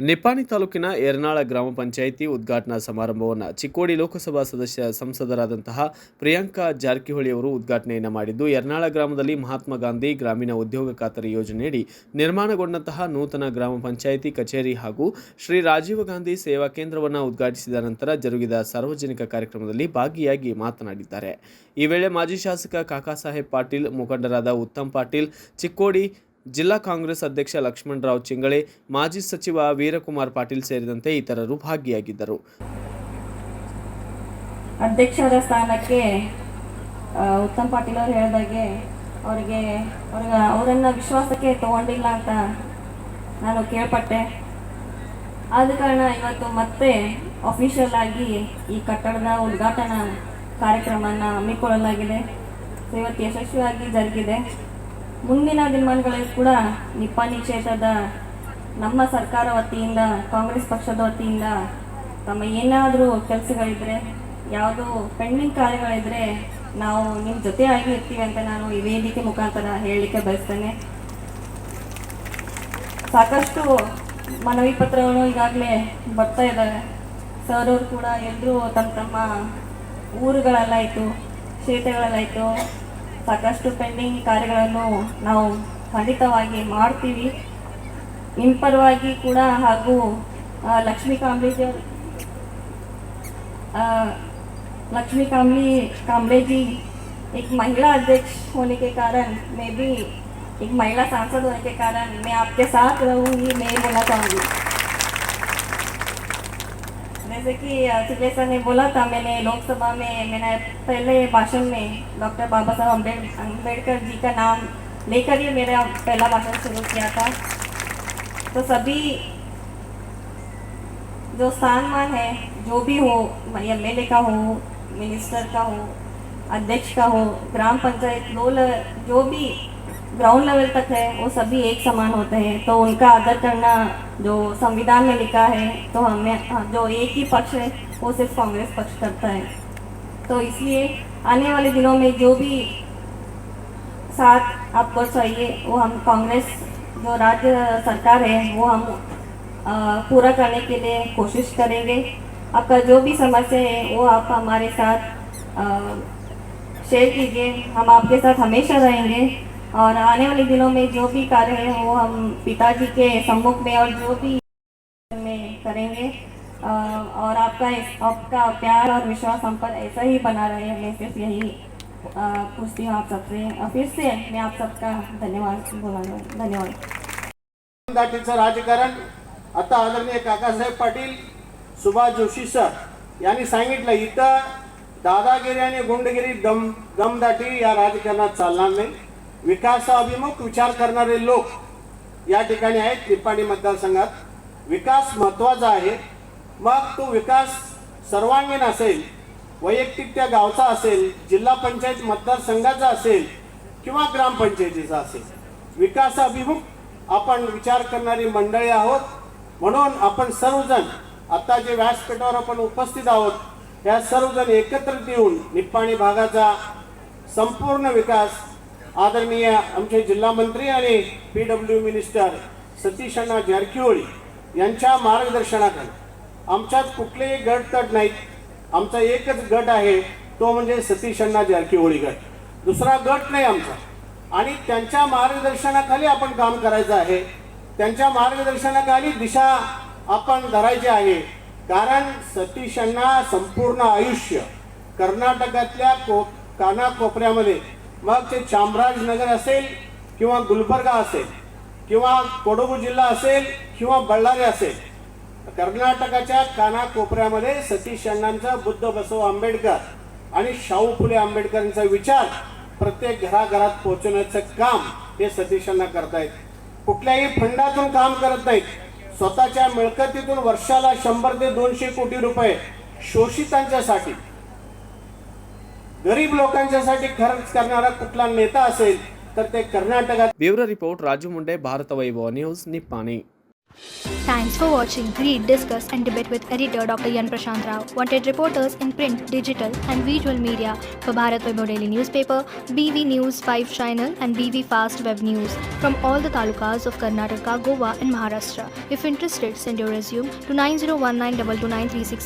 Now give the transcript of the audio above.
ನಿಪ್ಪಾಣಿ ತಾಲೂಕಿನ ಯರ್ನಾಳ ಗ್ರಾಮ ಪಂಚಾಯಿತಿ ಉದ್ಘಾಟನಾ ಸಮಾರಂಭವನ್ನು ಚಿಕ್ಕೋಡಿ ಲೋಕಸಭಾ ಸಂಸದರಾದಂತಹ ಪ್ರಿಯಾಂಕಾ ಜಾರಕಿಹೊಳಿ ಅವರು ಉದ್ಘಾಟನೆಯನ್ನು ಮಾಡಿದ್ದು, ಯರ್ನಾಳ ಗ್ರಾಮದಲ್ಲಿ ಮಹಾತ್ಮ ಗಾಂಧಿ ಗ್ರಾಮೀಣ ಉದ್ಯೋಗ ಖಾತರಿ ಯೋಜನೆಯಡಿ ನಿರ್ಮಾಣಗೊಂಡಂತಹ ನೂತನ ಗ್ರಾಮ ಪಂಚಾಯಿತಿ ಕಚೇರಿ ಹಾಗೂ ಶ್ರೀ ರಾಜೀವ್ ಗಾಂಧಿ ಸೇವಾ ಕೇಂದ್ರವನ್ನು ಉದ್ಘಾಟಿಸಿದ ನಂತರ ಜರುಗಿದ ಸಾರ್ವಜನಿಕ ಕಾರ್ಯಕ್ರಮದಲ್ಲಿ ಭಾಗಿಯಾಗಿ ಮಾತನಾಡಿದ್ದಾರೆ. ಈ ವೇಳೆ ಮಾಜಿ ಶಾಸಕ ಕಾಕಾ ಸಾಹೇಬ್ ಪಾಟೀಲ್, ಮುಖಂಡರಾದ ಉತ್ತಮ್ ಪಾಟೀಲ್, ಚಿಕ್ಕೋಡಿ ಜಿಲ್ಲಾ ಕಾಂಗ್ರೆಸ್ ಅಧ್ಯಕ್ಷ ಲಕ್ಷ್ಮಣರಾವ್ ಚಿಂಗಳೆ, ಮಾಜಿ ಸಚಿವ ವೀರಕುಮಾರ್ ಪಾಟೀಲ್ ಸೇರಿದಂತೆ ಇತರರು ಭಾಗಿಯಾಗಿದ್ದರು. ಅಧ್ಯಕ್ಷರ ಸ್ಥಾನಕ್ಕೆ ಉತ್ತಮ್ ಪಾಟೀಲ್ ಅವರು ಹೇಳಿದಾಗೆ ಅವರನ್ನ ವಿಶ್ವಾಸಕ್ಕೆ ತಗೊಂಡಿಲ್ಲ ಅಂತ ನಾನು ಕೇಳ್ಪಟ್ಟೆ. ಆದ ಕಾರಣ ಇವತ್ತು ಮತ್ತೆ ಅಫಿಷಿಯಲ್ ಆಗಿ ಈ ಕಟ್ಟಡದ ಉದ್ಘಾಟನಾ ಕಾರ್ಯಕ್ರಮವನ್ನು ಹಮ್ಮಿಕೊಳ್ಳಲಾಗಿದೆ. ಇವತ್ತು ಯಶಸ್ವಿಯಾಗಿ ಜರುಗಿದೆ. ಮುಂದಿನ ದಿನಮಾನಗಳಲ್ಲಿ ಕೂಡ ನಿಪ್ಪಾಣಿ ಕ್ಷೇತ್ರದ ನಮ್ಮ ಸರ್ಕಾರ ವತಿಯಿಂದ, ಕಾಂಗ್ರೆಸ್ ಪಕ್ಷದ ವತಿಯಿಂದ ತಮ್ಮ ಏನಾದರೂ ಕೆಲಸಗಳಿದ್ರೆ, ಯಾವುದೋ ಪೆಂಡಿಂಗ್ ಕಾರ್ಯಗಳಿದ್ರೆ ನಾವು ನಿಮ್ಮ ಜೊತೆಯಾಗಿ ಇರ್ತೀವಿ ಅಂತ ನಾನು ಈ ವೇದಿಕೆ ಮುಖಾಂತರ ಹೇಳಲಿಕ್ಕೆ ಬಯಸ್ತೇನೆ. ಸಾಕಷ್ಟು ಮನವಿ ಪತ್ರಗಳು ಈಗಾಗಲೇ ಬರ್ತಾ ಇದ್ದಾವೆ. ಸರ್ ಅವರು ಕೂಡ ಎಲ್ಲರೂ ತಮ್ಮ ಊರುಗಳಲ್ಲಾಯಿತು, ಕ್ಷೇತ್ರಗಳಲ್ಲಾಯಿತು ಸಾಕಷ್ಟು ಪೆಂಡಿಂಗ್ ಕಾರ್ಯಗಳನ್ನು ನಾವು ಖಂಡಿತವಾಗಿ ಮಾಡ್ತೀವಿ. ನಿಮ್ಮ ಪರವಾಗಿ ಕೂಡ ಹಾಗೂ लक्ष्मी कांबळे जी एक महिला अध्यक्ष होने के कारण, मैं भी एक महिला सांसद होने के कारण मैं आपके साथ रहूँगी, मैं बोलना चाहूँगी. जैसे कि सुरेश ने बोला था, मैंने लोकसभा में मैंने पहले भाषण में डॉक्टर बाबा साहब अम्बेडकर जी का नाम लेकर ही मेरा पहला भाषण शुरू किया था. तो सभी जो स्थानमान है, जो भी हो, एमएलए का हो, मिनिस्टर का हो, अध्यक्ष का हो, ग्राम पंचायत जो भी ग्राउंड लेवल तक है, वो सभी एक समान होते हैं. तो उनका आदर करना जो संविधान में लिखा है, तो हमें जो एक ही पक्ष है वो सिर्फ कांग्रेस पक्ष करता है. तो इसलिए आने वाले दिनों में जो भी साथ आपको चाहिए वो हम कांग्रेस जो राज्य सरकार है वो हम पूरा करने के लिए कोशिश करेंगे. आपका जो भी समस्या है वो आप हमारे साथ शेयर कीजिए. हम आपके साथ हमेशा रहेंगे और आने वाले दिनों में जो भी कार्य है वो हम पिताजी के सम्मुख में और जो भी में करेंगे. और आपका प्यार और विश्वास हम पर ऐसा ही बना रहे. मैं सिर्फ यही पूछती हूँ आप सबसे. फिर से मैं आप सबका धन्यवाद. दाटीचं राजकारण आता आदरणीय काकासाहेब पाटील, सुभाष जोशी सर यांनी सांगितलं, इथं दादागिरी आणि गुंडगिरी दमदाटी या राजकारणात चालणार नाही. विकासाभिमुख विचार करणारे लोक या ठिकाणी आहेत. निप्पाणी मतदारसंघात विकास महत्त्वाचा आहे. मग तो विकास सर्वांगीण असेल, वैयक्तिक त्या गावचा असेल, जिल्हा पंचायत मतदारसंघाचा असेल किंवा ग्रामपंचायतीचा असेल, विकासाभिमुख आपण विचार करणारी मंडळी आहोत. म्हणून आपण सर्वजण आता जे व्यासपीठावर आपण उपस्थित आहोत, या सर्वजण एकत्रित येऊन निप्पाणी भागाचा संपूर्ण विकास आदरणीय आमचे जिल्हा मंत्री आणि PW मिनिस्टर सतीश अण्णा जारकिहोळी यांच्या मार्गदर्शनाखाली, आमच्यात कुठलेही गटतट नाहीत. आमचा एकच गट आहे, तो म्हणजे सतीश अण्णा जारकिहोळी गट. दुसरा गट नाही आमचा. आणि त्यांच्या मार्गदर्शनाखाली आपण काम करायचं आहे. त्यांच्या मार्गदर्शनाखाली दिशा आपण धरायची आहे. कारण सतीश अण्णा संपूर्ण आयुष्य कर्नाटकातल्या कानाकोपऱ्यामध्ये, मग ते चामराजनगर असेल किंवा गुलबर्गा असेल किंवा कोडगू जिल्हा असेल किंवा बಳ್ಳಾರಿ असेल, कर्नाटकाच्या कानाकोपऱ्यामध्ये सतीश अण्णांचा बुद्ध बसव आंबेडकर आणि शाहू फुले आंबेडकरांचा विचार प्रत्येक घराघरात पोहोचवण्याचं काम हे सतीश अण्णा करतायत. कुठल्याही फंडातून काम करत नाहीत. स्वतःच्या मिळकतीतून वर्षाला 100 ते 200 कोटी रुपये शोषितांच्यासाठी, गरीब लोकांच्यासाठी खर्च करणारा कुठला नेता असेल तर ते कर्नाटकात. Bureau report Raju Munde, Bharat Vaibhav news, Nippani. Thanks for watching. Read, discuss, and debate with editor Dr. Yan Prashant Rao. Wanted reporters in print, digital, and visual media for Bharat Vaibhav Daily Newspaper, BV News 5 Channel, and BV Fast Web News from all the talukas of Karnataka, Goa, and Maharashtra. If interested, send your resume to 9019229369.